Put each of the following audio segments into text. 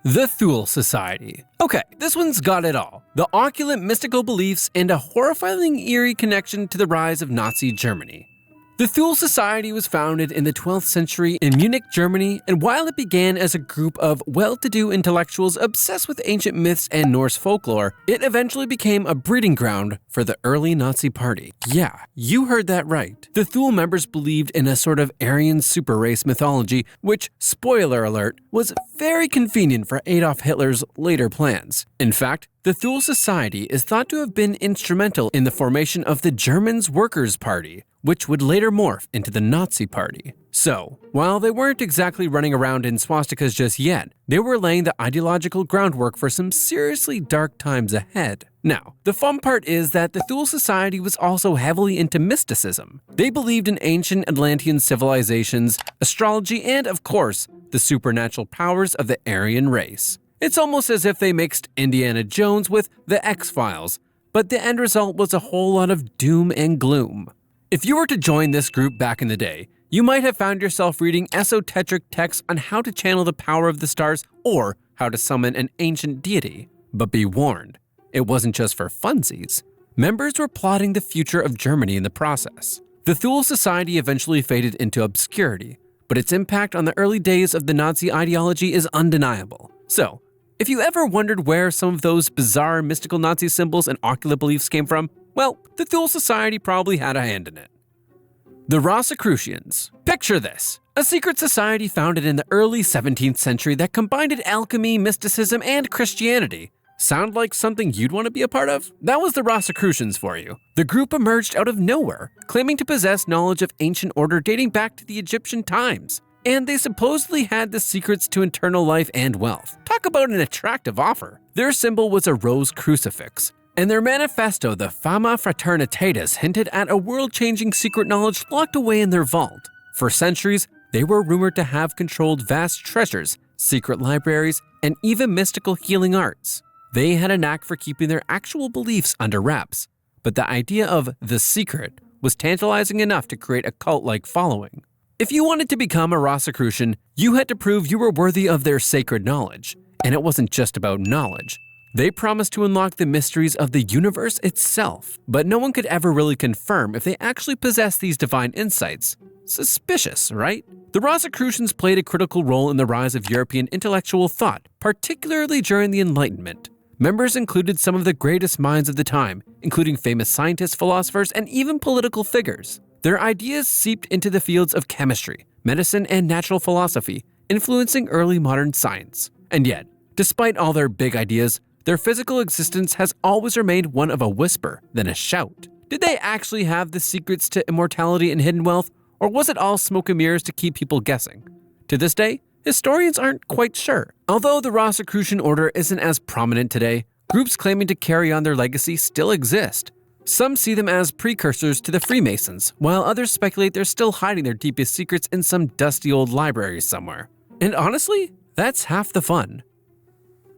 The Thule Society. Okay, this one's got it all. The opulent mystical beliefs and a horrifying eerie connection to the rise of Nazi Germany. The Thule Society was founded in the 12th century in Munich, Germany, and while it began as a group of well-to-do intellectuals obsessed with ancient myths and Norse folklore, it eventually became a breeding ground for the early Nazi party. Yeah, you heard that right. The Thule members believed in a sort of Aryan super race mythology, which, spoiler alert, was very convenient for Adolf Hitler's later plans. In fact, the Thule Society is thought to have been instrumental in the formation of the Germans' Workers' Party, which would later morph into the Nazi Party. So, while they weren't exactly running around in swastikas just yet, they were laying the ideological groundwork for some seriously dark times ahead. Now, the fun part is that the Thule Society was also heavily into mysticism. They believed in ancient Atlantean civilizations, astrology, and, of course, the supernatural powers of the Aryan race. It's almost as if they mixed Indiana Jones with the X-Files, but the end result was a whole lot of doom and gloom. If you were to join this group back in the day, you might have found yourself reading esoteric texts on how to channel the power of the stars or how to summon an ancient deity. But be warned, it wasn't just for funsies. Members were plotting the future of Germany in the process. The Thule Society eventually faded into obscurity, but its impact on the early days of the Nazi ideology is undeniable. So, if you ever wondered where some of those bizarre mystical Nazi symbols and occult beliefs came from, well, the Thule Society probably had a hand in it. The Rosicrucians. Picture this: a secret society founded in the early 17th century that combined alchemy, mysticism, and Christianity. Sound like something you'd want to be a part of? That was the Rosicrucians for you. The group emerged out of nowhere, claiming to possess knowledge of ancient order dating back to the Egyptian times. And they supposedly had the secrets to eternal life and wealth. Talk about an attractive offer. Their symbol was a rose crucifix, and their manifesto, the Fama Fraternitatis, hinted at a world-changing secret knowledge locked away in their vault. For centuries, they were rumored to have controlled vast treasures, secret libraries, and even mystical healing arts. They had a knack for keeping their actual beliefs under wraps, but the idea of the secret was tantalizing enough to create a cult-like following. If you wanted to become a Rosicrucian, you had to prove you were worthy of their sacred knowledge. And it wasn't just about knowledge. They promised to unlock the mysteries of the universe itself, but no one could ever really confirm if they actually possessed these divine insights. Suspicious, right? The Rosicrucians played a critical role in the rise of European intellectual thought, particularly during the Enlightenment. Members included some of the greatest minds of the time, including famous scientists, philosophers, and even political figures. Their ideas seeped into the fields of chemistry, medicine, and natural philosophy, influencing early modern science. And yet, despite all their big ideas, their physical existence has always remained one of a whisper than a shout. Did they actually have the secrets to immortality and hidden wealth, or was it all smoke and mirrors to keep people guessing? To this day, historians aren't quite sure. Although the Rosicrucian order isn't as prominent today, groups claiming to carry on their legacy still exist. Some see them as precursors to the Freemasons, while others speculate they're still hiding their deepest secrets in some dusty old library somewhere. And honestly, that's half the fun.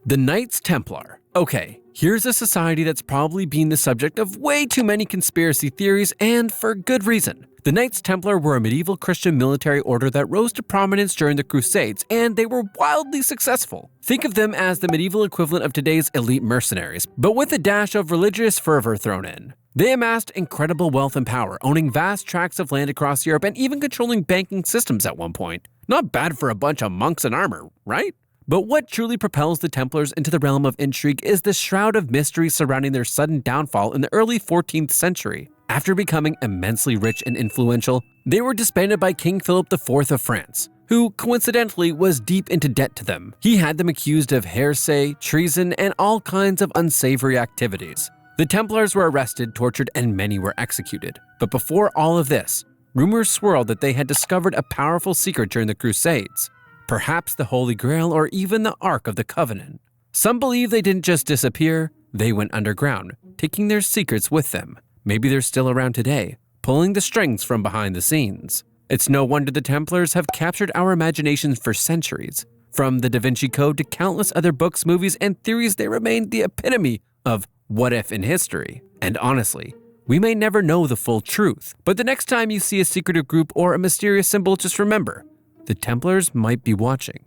The Knights Templar. Okay, here's a society that's probably been the subject of way too many conspiracy theories, and for good reason. The Knights Templar were a medieval Christian military order that rose to prominence during the Crusades, and they were wildly successful. Think of them as the medieval equivalent of today's elite mercenaries, but with a dash of religious fervor thrown in. They amassed incredible wealth and power, owning vast tracts of land across Europe and even controlling banking systems at one point. Not bad for a bunch of monks in armor, right? But what truly propels the Templars into the realm of intrigue is the shroud of mystery surrounding their sudden downfall in the early 14th century. After becoming immensely rich and influential, they were disbanded by King Philip IV of France, who coincidentally was deep into debt to them. He had them accused of heresy, treason, and all kinds of unsavory activities. The Templars were arrested, tortured, and many were executed. But before all of this, rumors swirled that they had discovered a powerful secret during the Crusades. Perhaps the Holy Grail or even the Ark of the Covenant. Some believe they didn't just disappear, they went underground, taking their secrets with them. Maybe they're still around today, pulling the strings from behind the scenes. It's no wonder the Templars have captured our imaginations for centuries. From the Da Vinci Code to countless other books, movies, and theories, they remain the epitome of what if in history. And honestly, we may never know the full truth, but the next time you see a secretive group or a mysterious symbol, just remember, the Templars might be watching.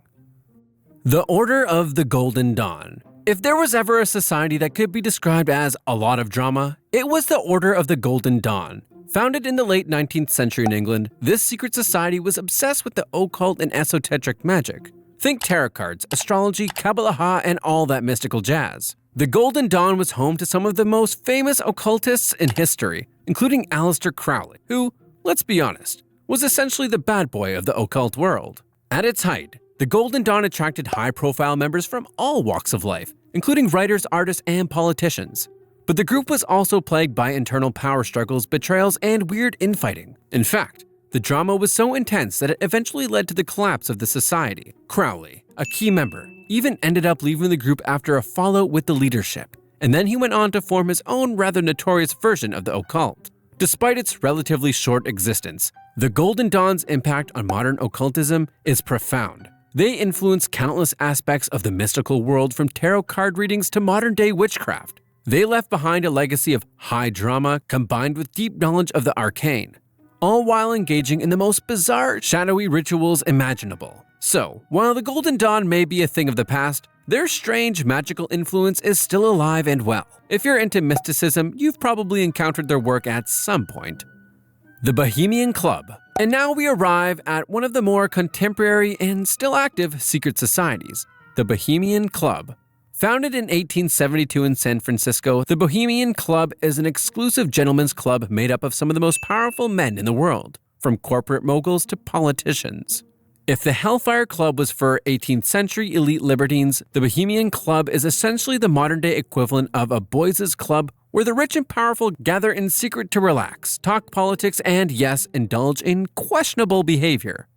The Order of the Golden Dawn. If there was ever a society that could be described as a lot of drama, it was the Order of the Golden Dawn. Founded in the late 19th century in England, this secret society was obsessed with the occult and esoteric magic. Think tarot cards, astrology, Kabbalah, and all that mystical jazz. The Golden Dawn was home to some of the most famous occultists in history, including Aleister Crowley, who, let's be honest, was essentially the bad boy of the occult world. At its height, the Golden Dawn attracted high-profile members from all walks of life, including writers, artists, and politicians. But the group was also plagued by internal power struggles, betrayals, and weird infighting. In fact, the drama was so intense that it eventually led to the collapse of the society. Crowley, a key member, even ended up leaving the group after a fallout with the leadership, and then he went on to form his own rather notorious version of the occult. Despite its relatively short existence, the Golden Dawn's impact on modern occultism is profound. They influence countless aspects of the mystical world, from tarot card readings to modern-day witchcraft. They left behind a legacy of high drama combined with deep knowledge of the arcane, all while engaging in the most bizarre, shadowy rituals imaginable. So, while the Golden Dawn may be a thing of the past, their strange magical influence is still alive and well. If you're into mysticism, you've probably encountered their work at some point. The Bohemian Club. And now we arrive at one of the more contemporary and still active secret societies, the Bohemian Club. Founded in 1872 in San Francisco, the Bohemian Club is an exclusive gentlemen's club made up of some of the most powerful men in the world, from corporate moguls to politicians. If the Hellfire Club was for 18th century elite libertines, the Bohemian Club is essentially the modern-day equivalent of a boys' club where the rich and powerful gather in secret to relax, talk politics, and yes, indulge in questionable behavior.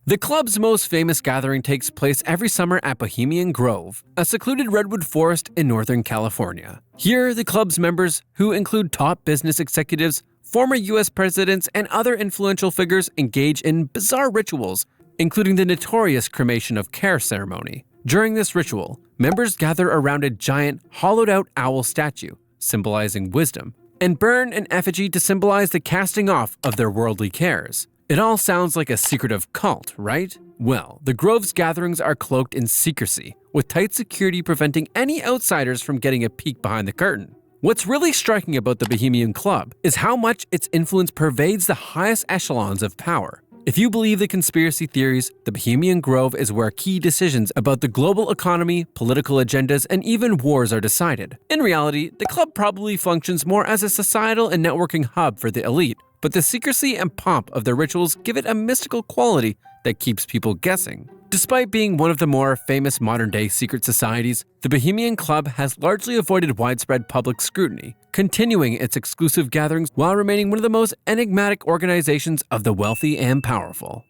The club's most famous gathering takes place every summer at Bohemian Grove, a secluded redwood forest in Northern California. Here, the club's members, who include top business executives, former US presidents, and other influential figures, engage in bizarre rituals, including the notorious cremation of care ceremony. During this ritual, members gather around a giant, hollowed-out owl statue, symbolizing wisdom, and burn an effigy to symbolize the casting off of their worldly cares. It all sounds like a secretive cult, right? Well, the Grove's gatherings are cloaked in secrecy, with tight security preventing any outsiders from getting a peek behind the curtain. What's really striking about the Bohemian Club is how much its influence pervades the highest echelons of power. If you believe the conspiracy theories, the Bohemian Grove is where key decisions about the global economy, political agendas, and even wars are decided. In reality, the club probably functions more as a societal and networking hub for the elite, but the secrecy and pomp of their rituals give it a mystical quality that keeps people guessing. Despite being one of the more famous modern-day secret societies, the Bohemian Club has largely avoided widespread public scrutiny, continuing its exclusive gatherings while remaining one of the most enigmatic organizations of the wealthy and powerful.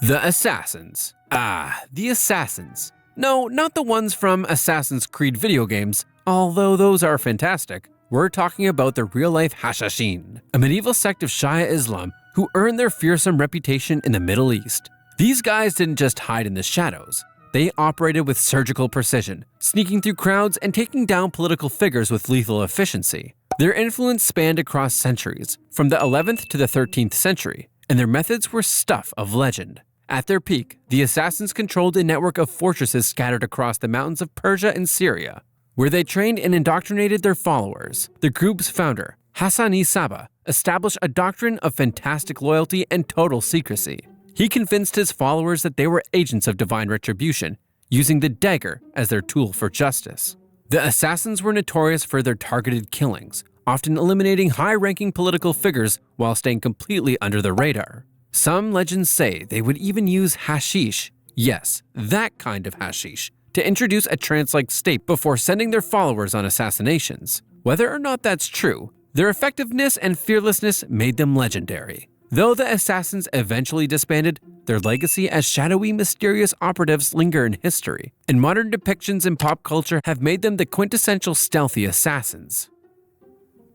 The Assassins. The Assassins. No, not the ones from Assassin's Creed video games, although those are fantastic. We're talking about the real-life Hashashin, a medieval sect of Shia Islam who earned their fearsome reputation in the Middle East. These guys didn't just hide in the shadows. They operated with surgical precision, sneaking through crowds and taking down political figures with lethal efficiency. Their influence spanned across centuries, from the 11th to the 13th century, and their methods were stuff of legend. At their peak, the assassins controlled a network of fortresses scattered across the mountains of Persia and Syria, where they trained and indoctrinated their followers. The group's founder, Hassan-i Saba, established a doctrine of fantastic loyalty and total secrecy. He convinced his followers that they were agents of divine retribution, using the dagger as their tool for justice. The assassins were notorious for their targeted killings, often eliminating high-ranking political figures while staying completely under the radar. Some legends say they would even use hashish, yes, that kind of hashish, to introduce a trance-like state before sending their followers on assassinations. Whether or not that's true, their effectiveness and fearlessness made them legendary. Though the assassins eventually disbanded, their legacy as shadowy, mysterious operatives linger in history, and modern depictions in pop culture have made them the quintessential stealthy assassins.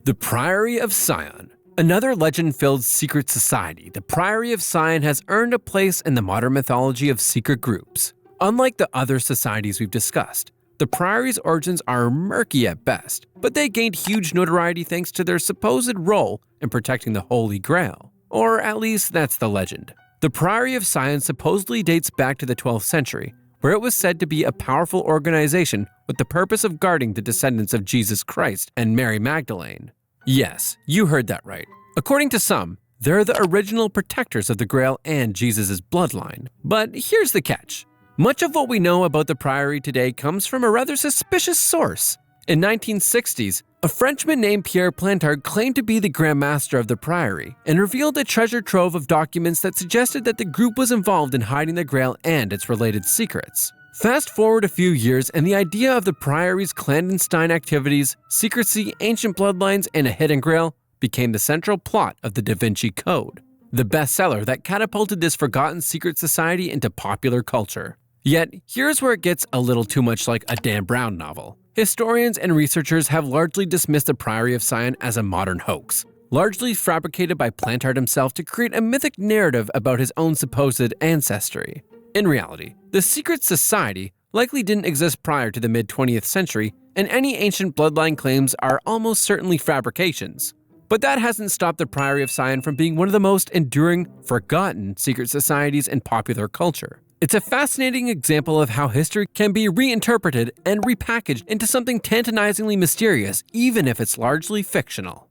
The Priory of Sion. Another legend-filled secret society, the Priory of Sion has earned a place in the modern mythology of secret groups. Unlike the other societies we've discussed, the Priory's origins are murky at best, but they gained huge notoriety thanks to their supposed role in protecting the Holy Grail. Or at least that's the legend. The Priory of Sion supposedly dates back to the 12th century, where it was said to be a powerful organization with the purpose of guarding the descendants of Jesus Christ and Mary Magdalene. Yes, you heard that right. According to some, they're the original protectors of the Grail and Jesus' bloodline. But here's the catch. Much of what we know about the Priory today comes from a rather suspicious source. In 1960s, a Frenchman named Pierre Plantard claimed to be the Grand Master of the Priory and revealed a treasure trove of documents that suggested that the group was involved in hiding the Grail and its related secrets. Fast forward a few years and the idea of the Priory's clandestine activities, secrecy, ancient bloodlines, and a hidden Grail became the central plot of the Da Vinci Code, the bestseller that catapulted this forgotten secret society into popular culture. Yet, here's where it gets a little too much like a Dan Brown novel. Historians and researchers have largely dismissed the Priory of Sion as a modern hoax, largely fabricated by Plantard himself to create a mythic narrative about his own supposed ancestry. In reality, the secret society likely didn't exist prior to the mid-20th century, and any ancient bloodline claims are almost certainly fabrications. But that hasn't stopped the Priory of Sion from being one of the most enduring, forgotten secret societies in popular culture. It's a fascinating example of how history can be reinterpreted and repackaged into something tantalizingly mysterious, even if it's largely fictional.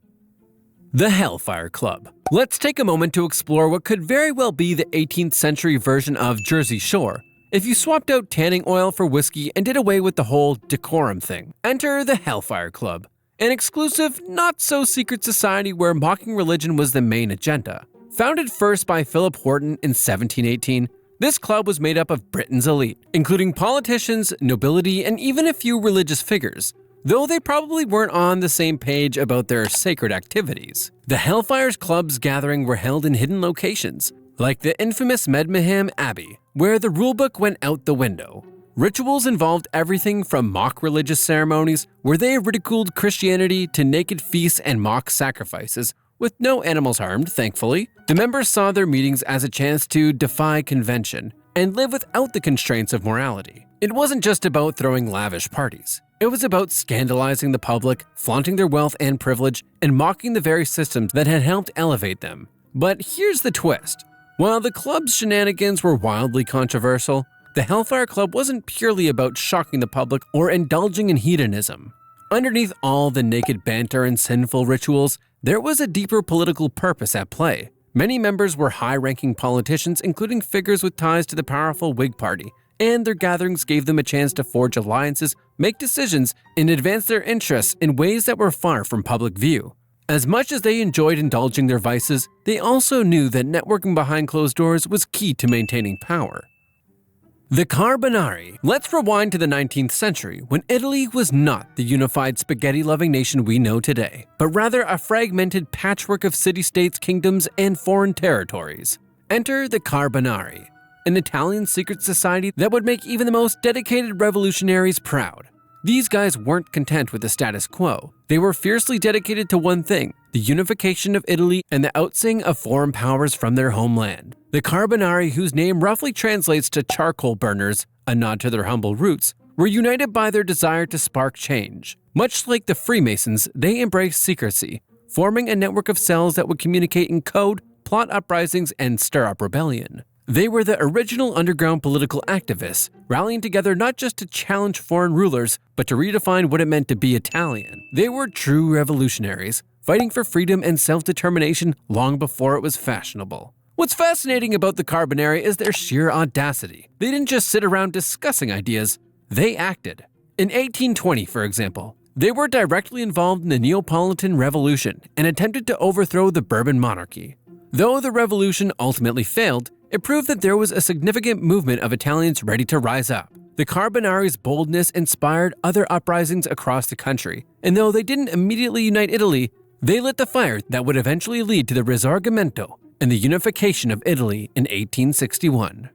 The Hellfire Club. Let's take a moment to explore what could very well be the 18th century version of Jersey Shore, if you swapped out tanning oil for whiskey and did away with the whole decorum thing. Enter the Hellfire Club, an exclusive, not-so-secret society where mocking religion was the main agenda. Founded first by Philip Wharton in 1718, this club was made up of Britain's elite, including politicians, nobility, and even a few religious figures, though they probably weren't on the same page about their sacred activities. The Hellfire's club's gathering were held in hidden locations, like the infamous Medmenham Abbey, where the rulebook went out the window. Rituals involved everything from mock religious ceremonies, where they ridiculed Christianity, to naked feasts and mock sacrifices, with no animals harmed, thankfully. The members saw their meetings as a chance to defy convention and live without the constraints of morality. It wasn't just about throwing lavish parties. It was about scandalizing the public, flaunting their wealth and privilege, and mocking the very systems that had helped elevate them. But here's the twist. While the club's shenanigans were wildly controversial, the Hellfire Club wasn't purely about shocking the public or indulging in hedonism. Underneath all the naked banter and sinful rituals, there was a deeper political purpose at play. Many members were high-ranking politicians, including figures with ties to the powerful Whig Party, and their gatherings gave them a chance to forge alliances, make decisions, and advance their interests in ways that were far from public view. As much as they enjoyed indulging their vices, they also knew that networking behind closed doors was key to maintaining power. The Carbonari. Let's rewind to the 19th century, when Italy was not the unified spaghetti-loving nation we know today, but rather a fragmented patchwork of city-states, kingdoms, and foreign territories. Enter the Carbonari, an Italian secret society that would make even the most dedicated revolutionaries proud. These guys weren't content with the status quo. They were fiercely dedicated to one thing: the unification of Italy and the ousting of foreign powers from their homeland. The Carbonari, whose name roughly translates to charcoal burners, a nod to their humble roots, were united by their desire to spark change. Much like the Freemasons, they embraced secrecy, forming a network of cells that would communicate in code, plot uprisings, and stir up rebellion. They were the original underground political activists, rallying together not just to challenge foreign rulers, but to redefine what it meant to be Italian. They were true revolutionaries, fighting for freedom and self-determination long before it was fashionable. What's fascinating about the Carbonari is their sheer audacity. They didn't just sit around discussing ideas, they acted. In 1820, for example, they were directly involved in the Neapolitan Revolution and attempted to overthrow the Bourbon monarchy. Though the revolution ultimately failed, it proved that there was a significant movement of Italians ready to rise up. The Carbonari's boldness inspired other uprisings across the country, and though they didn't immediately unite Italy, they lit the fire that would eventually lead to the Risorgimento and the unification of Italy in 1861.